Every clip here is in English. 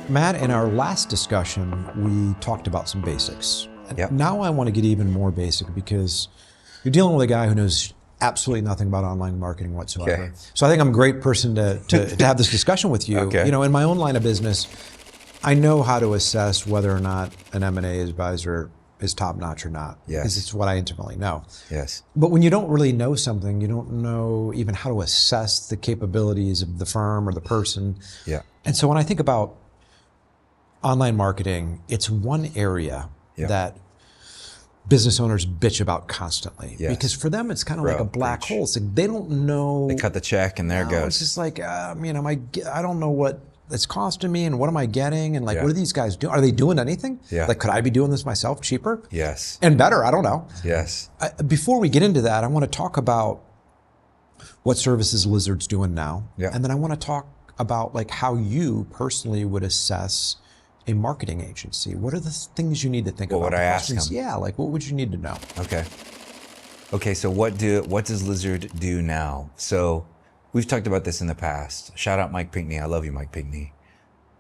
Matt, in our last discussion, we talked about some basics. Yep. Now I want to get even more basic because you're dealing with a guy who knows absolutely nothing about online marketing whatsoever. Okay. So I think I'm a great person to have this discussion with you. Okay. You know, in my own line of business, I know how to assess whether or not an M&A advisor is top-notch or not. Yes. Because it's what I intimately know. Yes. But when you don't really know something, you don't know even how to assess the capabilities of the firm or the person. Yeah. And so when I think about online marketing, it's one area that business owners bitch about constantly. Yes. Because for them, it's kind of like a black hole. It's like they don't know. They cut the check and there it goes. It's just like, I don't know what it's costing me and what am I getting? And like, what are these guys doing? Are they doing anything? Yeah. Like, could I be doing this myself cheaper? Yes. And better, I don't know. Yes. Before we get into that, I want to talk about what services Lizard's doing now. Yeah. And then I want to talk about like how you personally would assess a marketing agency. What are the things you need to think about? What would I ask them? Yeah, like what would you need to know? Okay, so what does Lizard do now? So we've talked about this in the past. Shout out Mike Pinckney. I love you, Mike Pinckney.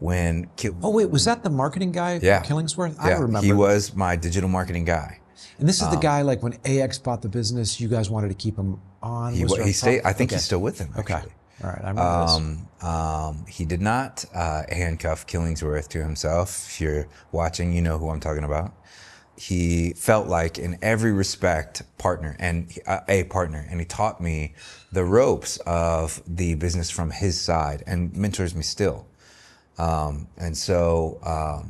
Oh wait, was that the marketing guy from Killingsworth? Yeah, I remember. He was my digital marketing guy. And this is the guy, like when AX bought the business, you guys wanted to keep him on? He stayed. I think he's still with them, actually. Okay. All right, I remember this. He did not handcuff Killingsworth to himself. If you're watching, you know who I'm talking about. He felt like, in every respect, a partner, and he taught me the ropes of the business from his side, and mentors me still. And so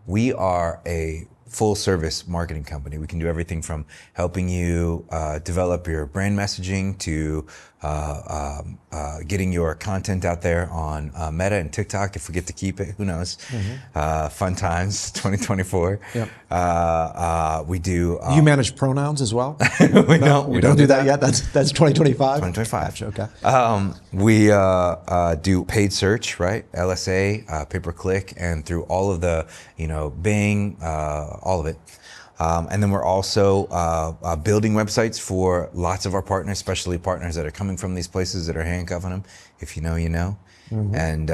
we are a full-service marketing company. We can do everything from helping you develop your brand messaging to getting your content out there on Meta and TikTok if we get to keep it. Who knows? Fun times, 2024. Yep. We do. You manage pronouns as well? we don't do that yet. That's 2025. 2025. Gotcha, okay. We do paid search, right? LSA, pay-per-click, and through all of the, Bing, all of it. And then we're also building websites for lots of our partners, especially partners that are coming from these places that are handcuffing them. If you know, you know. And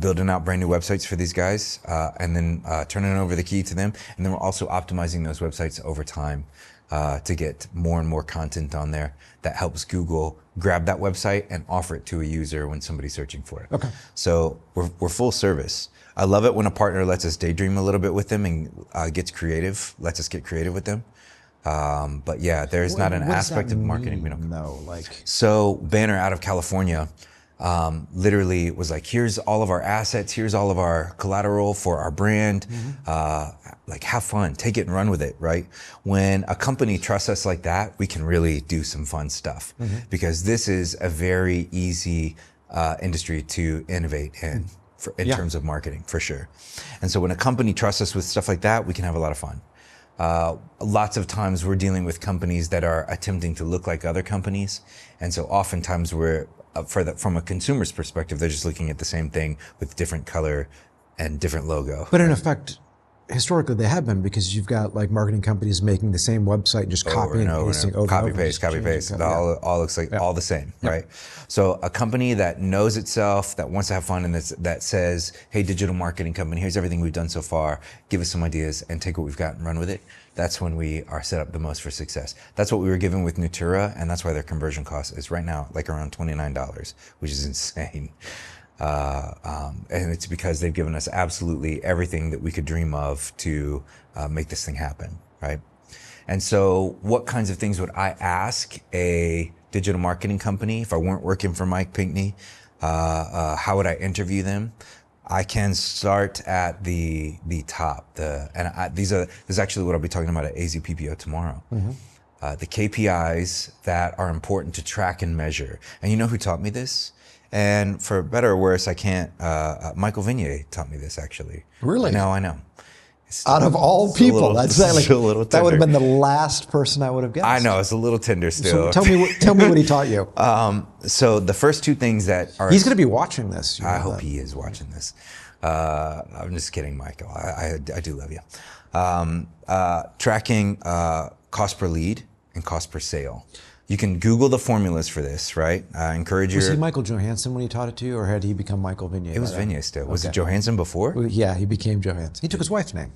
building out brand new websites for these guys, and then turning over the key to them. And then we're also optimizing those websites over time to get more and more content on there that helps Google grab that website and offer it to a user when somebody's searching for it. Okay. So we're full service. I love it when a partner lets us daydream a little bit with them and lets us get creative with them. But yeah, there's not an aspect of marketing we don't know. So Banner out of California literally was like, here's all of our assets, here's all of our collateral for our brand. Like, have fun, take it and run with it, right? When a company trusts us like that, we can really do some fun stuff because this is a very easy industry to innovate in. In terms of marketing, for sure. And so when a company trusts us with stuff like that, we can have a lot of fun. Lots of times we're dealing with companies that are attempting to look like other companies. And so oftentimes from a consumer's perspective, they're just looking at the same thing with different color and different logo. But in effect, historically they have been, because you've got like marketing companies making the same website, just copying and pasting over. Copy paste. It all looks like all the same, right? So a company that knows itself, that wants to have fun, and that says, hey, digital marketing company, here's everything we've done so far, give us some ideas and take what we've got and run with it. That's when we are set up the most for success. That's what we were given with Nutura, and that's why their conversion cost is right now like around $29, which is insane. And it's because they've given us absolutely everything that we could dream of to make this thing happen, right? And so what kinds of things would I ask a digital marketing company if I weren't working for Mike Pinckney? How would I interview them? I can start at the top. This is actually what I'll be talking about at AZPPO tomorrow. The KPIs that are important to track and measure. And you know who taught me this? And for better or worse, I can't. Michael Vignier taught me this, actually. Really? No, I know. Out of all people, that would have been the last person I would have guessed. I know, it's a little tender still. So tell me what he taught you. So the first two things that are... He's going to be watching this. I hope he is watching this. I'm just kidding, Michael. I do love you. Tracking cost per lead and cost per sale. You can Google the formulas for this, right? Encourage Was he Michael Johansson when he taught it to you, or had he become Michael Vignay? It was Vignay still. Was it Johansson before? Well, yeah, he became Johansson. He took his wife's name.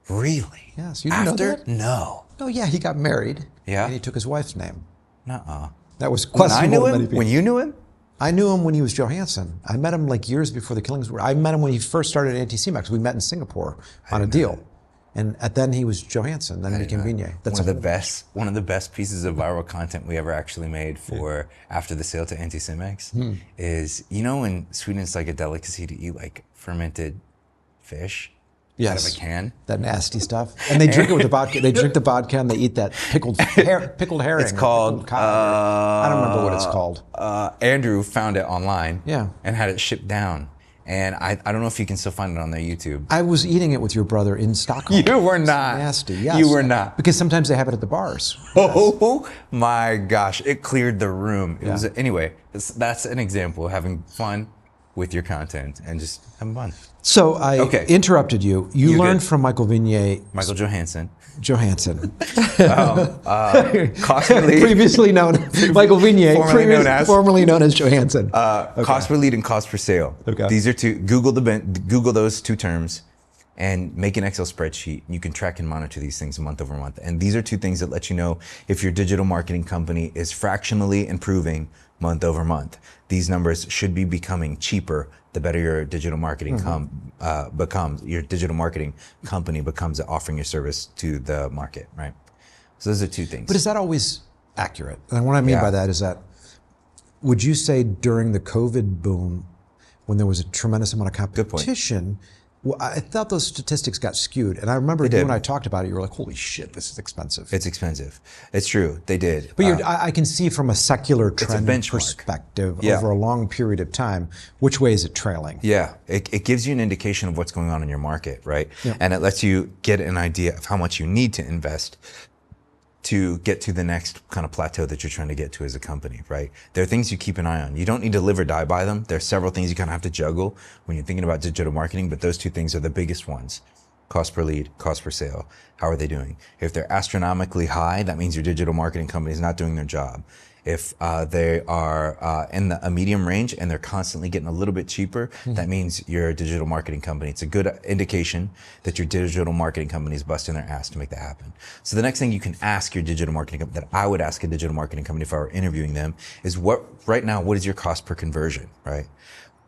Really? Yes. You didn't know that? No. Oh, yeah, he got married. Yeah. And he took his wife's name. Nuh-uh. That was questionable to many people. When you knew him? I knew him when he was Johansson. I met him like years before the killings were. I met him when he first started at anticimex. We met in Singapore on a deal. And then he was Johansson, then he became Vignay. That's one of the best pieces of viral content we ever actually made for after the sale to anticimex is, you know, in Sweden it's like a delicacy to eat like fermented fish out of a can. That nasty stuff. And they drink it with the vodka. They drink the vodka and they eat that pickled herring. It's called, I don't remember what it's called. Andrew found it online and had it shipped down. And I don't know if you can still find it on their YouTube. I was eating it with your brother in Stockholm. You were not. Nasty, yes. You were not. Because sometimes they have it at the bars. Oh my gosh, it cleared the room. It was anyway, that's an example of having fun with your content and just having fun. So I interrupted you. You learned from Michael Vignay. Michael Johansson. Cost per lead. Previously known, Michael Vignay, formerly known as Johansson. Cost per lead and cost per sale. Okay. These are two. Google those two terms, and make an Excel spreadsheet. You can track and monitor these things month over month. And these are two things that let you know if your digital marketing company is fractionally improving month over month. These numbers should be becoming cheaper the better your digital marketing becomes. Your digital marketing company becomes at offering your service to the market, right? So those are two things. But is that always accurate? And what I mean by that is that, would you say during the COVID boom, when there was a tremendous amount of competition, well, I thought those statistics got skewed. And I remember you and I talked about it, you were like, holy shit, this is expensive. It's expensive. It's true, they did. But I can see from a secular trend perspective over a long period of time, which way is it trailing? Yeah, it gives you an indication of what's going on in your market, right? Yeah. And it lets you get an idea of how much you need to invest to get to the next kind of plateau that you're trying to get to as a company, right? There are things you keep an eye on. You don't need to live or die by them. There are several things you kind of have to juggle when you're thinking about digital marketing, but those two things are the biggest ones. Cost per lead, cost per sale. How are they doing? If they're astronomically high, that means your digital marketing company is not doing their job. If they are in a medium range and they're constantly getting a little bit cheaper, that means you're a digital marketing company. It's a good indication that your digital marketing company is busting their ass to make that happen. So the next thing you can ask your digital marketing company, that I would ask a digital marketing company if I were interviewing them, is right now, what is your cost per conversion, right?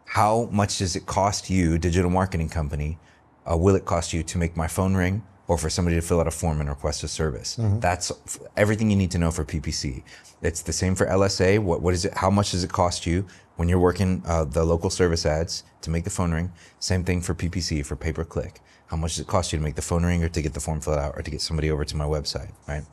How much does it cost you, digital marketing company, will it cost you to make my phone ring, or for somebody to fill out a form and request a service? That's everything you need to know for PPC. It's the same for LSA. What is it? How much does it cost you when you're working the local service ads to make the phone ring? Same thing for PPC, for pay-per-click. How much does it cost you to make the phone ring, or to get the form filled out, or to get somebody over to my website, right?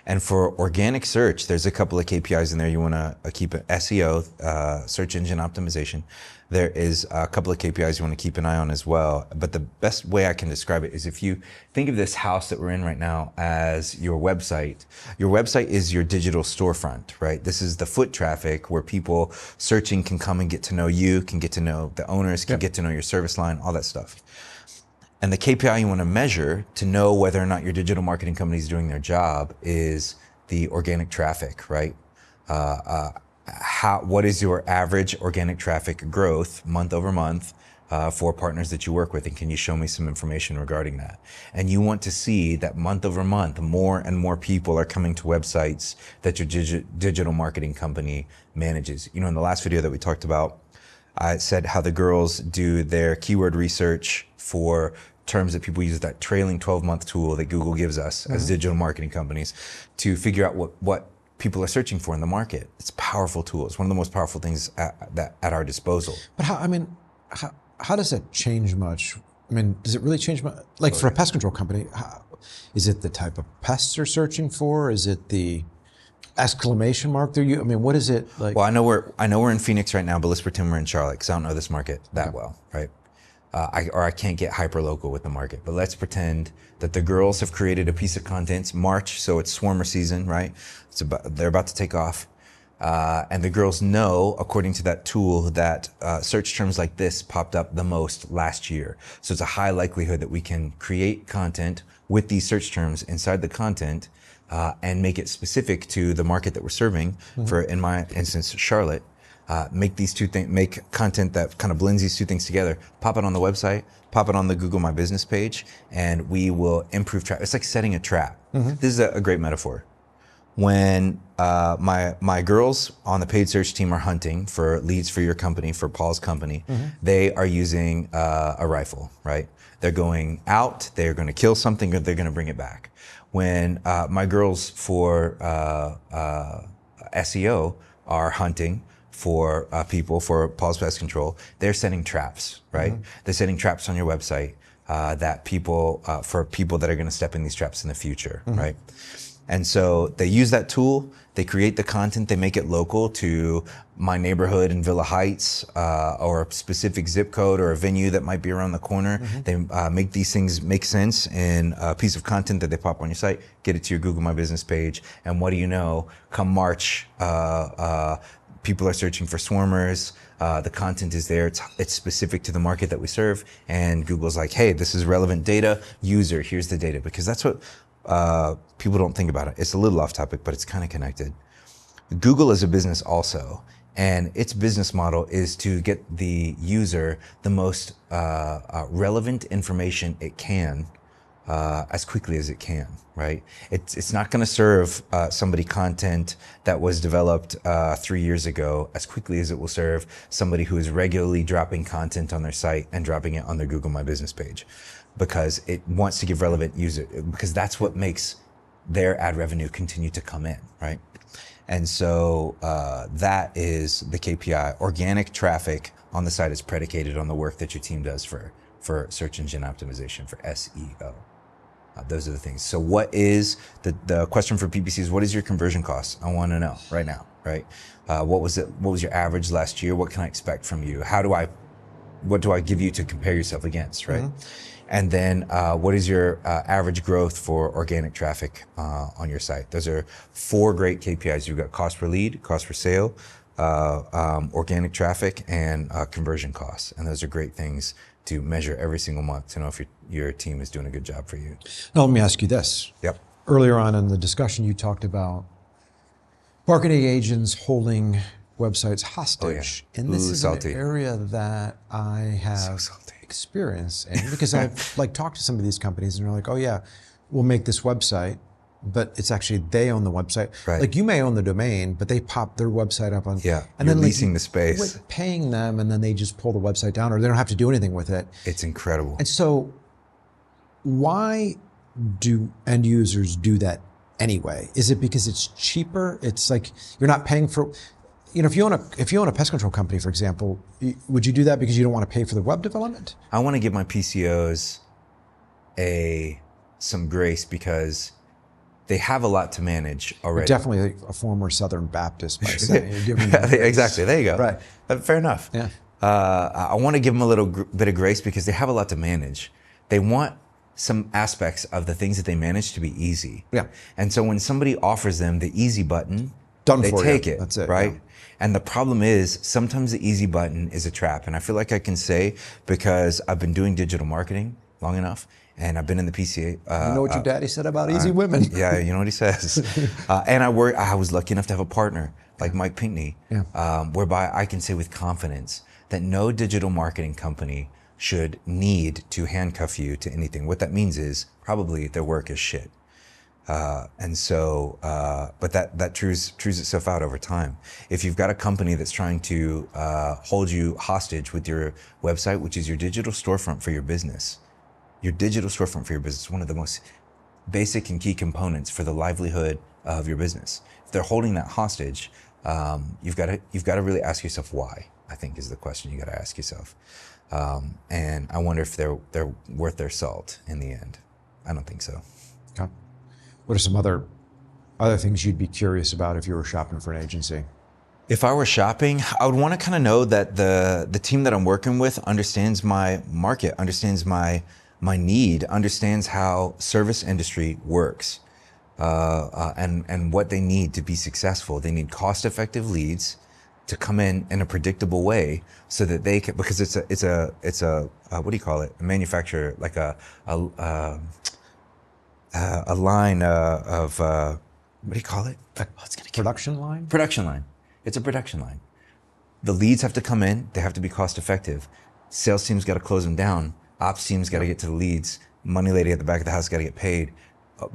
And for organic search, there's a couple of KPIs in there you want to keep. SEO, search engine optimization. There is a couple of KPIs you want to keep an eye on as well. But the best way I can describe it is if you think of this house that we're in right now as your website. Your website is your digital storefront, right? This is the foot traffic where people searching can come and get to know you, can get to know the owners, can get to know your service line, all that stuff. And the KPI you want to measure to know whether or not your digital marketing company is doing their job is the organic traffic, right? What is your average organic traffic growth month over month for partners that you work with? And can you show me some information regarding that? And you want to see that month over month, more and more people are coming to websites that your digital marketing company manages. You know, in the last video that we talked about, I said how the girls do their keyword research for terms that people use, that trailing 12-month tool that Google gives us as digital marketing companies to figure out what people are searching for in the market. It's a powerful tool. It's one of the most powerful things at our disposal. But how does that change much? I mean, does it really change much? Like for a pest control company, is it the type of pests they're searching for? Is it the exclamation mark they're using? I mean, what is it like? Well, I know we're in Phoenix right now, but let's pretend we're in Charlotte because I don't know this market that well, right? I can't get hyper local with the market, but let's pretend that the girls have created a piece of content. It's March, so it's swarmer season, right? They're about to take off. And the girls know, according to that tool, that search terms like this popped up the most last year. So it's a high likelihood that we can create content with these search terms inside the content and make it specific to the market that we're serving. For, in my instance, Charlotte. Make these two things, make content that kind of blends these two things together, pop it on the website, pop it on the Google My Business page, and we will improve traffic. It's like setting a trap. This is a great metaphor. When my girls on the paid search team are hunting for leads for your company, for Paul's company, they are using a rifle, right? They're going out, they're going to kill something, or they're going to bring it back. When my girls for SEO are hunting for people for Paul's Pest Control, they're setting traps, right? They're setting traps on your website that people, for people that are going to step in these traps in the future, right? And so they use that tool, they create the content, they make it local to my neighborhood in Villa Heights, or a specific zip code or a venue that might be around the corner. They make these things make sense in a piece of content that they pop on your site, get it to your Google My Business page, and what do you know, come March, people are searching for swarmers, the content is there, it's specific to the market that we serve, and Google's like, hey, this is relevant data, user, here's the data, because that's what people don't think about it. It's a little off topic, but it's kind of connected. Google is a business also, and its business model is to get the user the most relevant information it can as quickly as it can, right? It's not going to serve somebody content that was developed 3 years ago as quickly as it will serve somebody who is regularly dropping content on their site and dropping it on their Google My Business page, because it wants to give relevant user, because that's what makes their ad revenue continue to come in, right? And so that is the KPI. Organic traffic on the site is predicated on the work that your team does for search engine optimization, for SEO. Those are the things. So what is the question for PPC is, what is your conversion cost? I want to know right now, right? What was your average last year? What can I expect from you? What do I give you to compare yourself against, right? And then what is your average growth for organic traffic on your site? Those are 4 great KPIs. You've got cost per lead, cost per sale, organic traffic, and conversion costs. And those are great things to measure every single month to know if your team is doing a good job for you. Now, let me ask you this. Yep. Earlier on in the discussion, you talked about marketing agents holding websites hostage. And this is salty. an area that I have experience in, because I've talked to some of these companies and they're like, oh yeah, we'll make this website, but it's actually they own the website. Right. Like, you may own the domain, but they pop their website up on, and then leasing the space, paying them, and then they just pull the website down, or they don't have to do anything with it. It's incredible. And so why do end users do that anyway? Is it because it's cheaper? It's like you're not paying for, if you own a pest control company, for example, would you do that because you don't want to pay for the web development? I want to give my PCOs some grace, because they have a lot to manage already. You're definitely a former Southern Baptist by saying you're giving them Exactly. There you go. Right. Fair enough. Yeah. I want to give them a little bit of grace because they have a lot to manage. They want some aspects of the things that they manage to be easy. Yeah. And so when somebody offers them the easy button, they take it. That's it. Right. Yeah. And the problem is sometimes the easy button is a trap. And I feel like I can say, because I've been doing digital marketing long enough, and I've been in the PCA. You know what your daddy said about easy women. Yeah, you know what he says. And I was lucky enough to have a partner like Mike Pinkney, whereby I can say with confidence that no digital marketing company should need to handcuff you to anything. What that means is probably their work is shit. And so, but that trues itself out over time. If you've got a company that's trying to hold you hostage with your website, which is your digital storefront for your business, one of the most basic and key components for the livelihood of your business. If they're holding that hostage, you've got to really ask yourself why, I think, is the question you got to ask yourself. And I wonder if they're worth their salt in the end. I don't think so. Okay. What are some other things you'd be curious about if you were shopping for an agency? If I were shopping, I would want to kind of know that the team that I'm working with understands my market, understands my need, understands how service industry works, and what they need to be successful. They need cost-effective leads to come in a predictable way, so that they can, because it's a what do you call it? A manufacturer, like a line of, what do you call it? Production line? Production line. It's a production line. The leads have to come in. They have to be cost effective. Sales team's got to close them down. Ops team's got to get to the leads. Money lady at the back of the house got to get paid.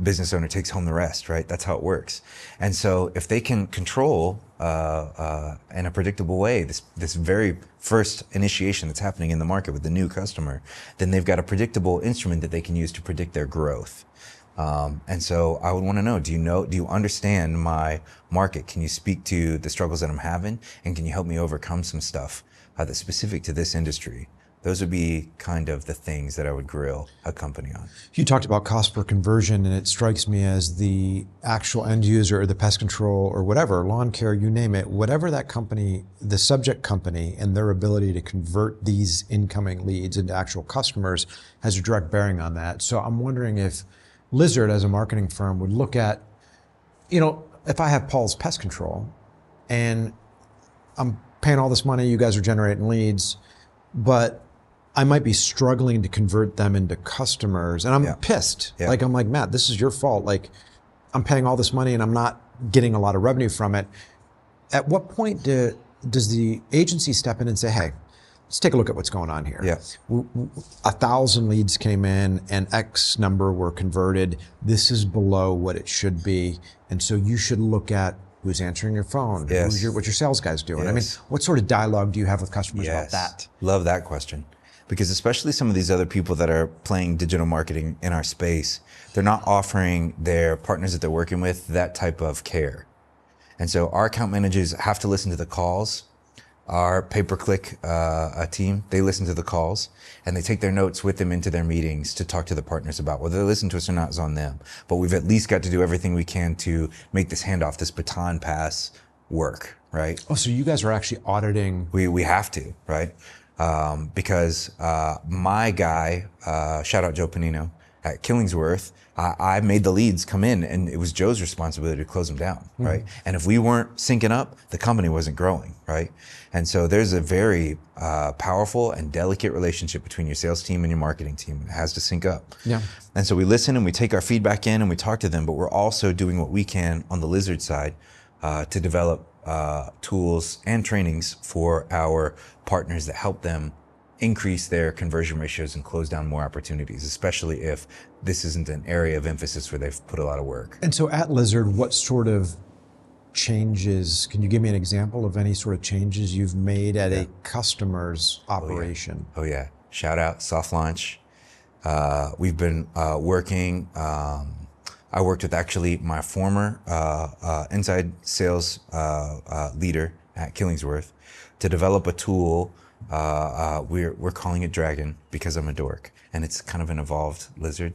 Business owner takes home the rest, right? That's how it works. And so if they can control in a predictable way this very first initiation that's happening in the market with the new customer, then they've got a predictable instrument that they can use to predict their growth. And so I would want to know, do you understand my market? Can you speak to the struggles that I'm having? And can you help me overcome some stuff that's specific to this industry? Those would be kind of the things that I would grill a company on. You talked about cost per conversion, and it strikes me as the actual end user or the pest control or whatever, lawn care, you name it, whatever that company, the subject company, and their ability to convert these incoming leads into actual customers has a direct bearing on that. So I'm wondering if Lizard as a marketing firm would look at, if I have Paul's Pest Control and I'm paying all this money, you guys are generating leads, but I might be struggling to convert them into customers, and I'm pissed. Yeah. I'm like, Matt, this is your fault. I'm paying all this money and I'm not getting a lot of revenue from it. At what point does the agency step in and say, hey, let's take a look at what's going on here. Yeah. 1,000 leads came in and X number were converted. This is below what it should be. And so you should look at who's answering your phone, yes. what your sales guys doing. Yes. I mean, what sort of dialogue do you have with customers about that? Love that question. Because especially some of these other people that are playing digital marketing in our space, they're not offering their partners that they're working with that type of care. And so our account managers have to listen to the calls. Our pay-per-click team, they listen to the calls and they take their notes with them into their meetings to talk to the partners about whether they listen to us or not is on them. But we've at least got to do everything we can to make this handoff, this baton pass work, right? Oh, so you guys are actually auditing. We have to, right? Because my guy, shout out Joe Panino at Killingsworth, I made the leads come in and it was Joe's responsibility to close them down, right? And if we weren't syncing up, the company wasn't growing, right? And so there's a very powerful and delicate relationship between your sales team and your marketing team. It has to sync up. Yeah. And so we listen and we take our feedback in and we talk to them, but we're also doing what we can on the Lizard side to develop tools and trainings for our partners that help them increase their conversion ratios and close down more opportunities, especially if this isn't an area of emphasis where they've put a lot of work. And so at Lizard, what sort of changes, can you give me an example of any sort of changes you've made at a customer's operation? Oh yeah. Shout out, soft launch. We've been working, I worked with actually my former inside sales leader at Killingsworth to develop a tool. We're calling it Dragon because I'm a dork, and it's kind of an evolved lizard.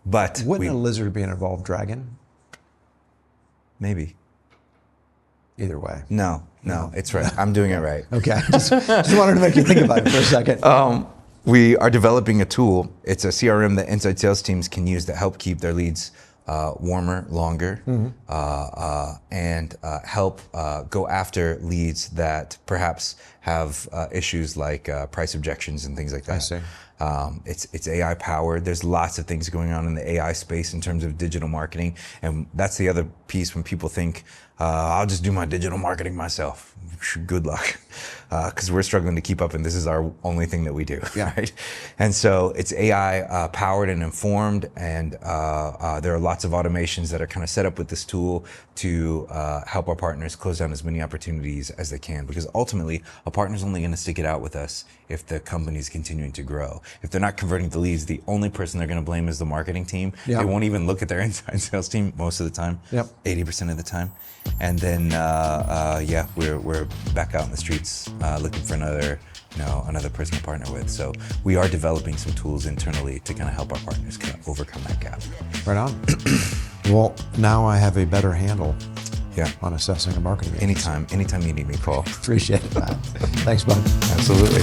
But wouldn't a lizard be an evolved dragon? Maybe. Either way. No, it's right. I'm doing it right. Okay, just wanted to make you think about it for a second. We are developing a tool. It's a CRM that inside sales teams can use to help keep their leads warmer, longer, and help go after leads that perhaps have issues like price objections and things like that. I see. It's AI powered. There's lots of things going on in the AI space in terms of digital marketing. And that's the other piece when people think, I'll just do my digital marketing myself. Good luck. Because we're struggling to keep up and this is our only thing that we do, right? And so it's AI powered and informed, and there are lots of automations that are kind of set up with this tool to help our partners close down as many opportunities as they can, because ultimately a partner's only going to stick it out with us if the company's continuing to grow. If they're not converting the leads, the only person they're going to blame is the marketing team. They won't even look at their inside sales team most of the time, 80% of the time. And then, we're back out in the streets looking for another person to partner with. So we are developing some tools internally to kind of help our partners kind of overcome that gap. Right on. Well, now I have a better handle on assessing a marketing agency. Anytime you need me, Paul. Appreciate that. Thanks, bud. Absolutely.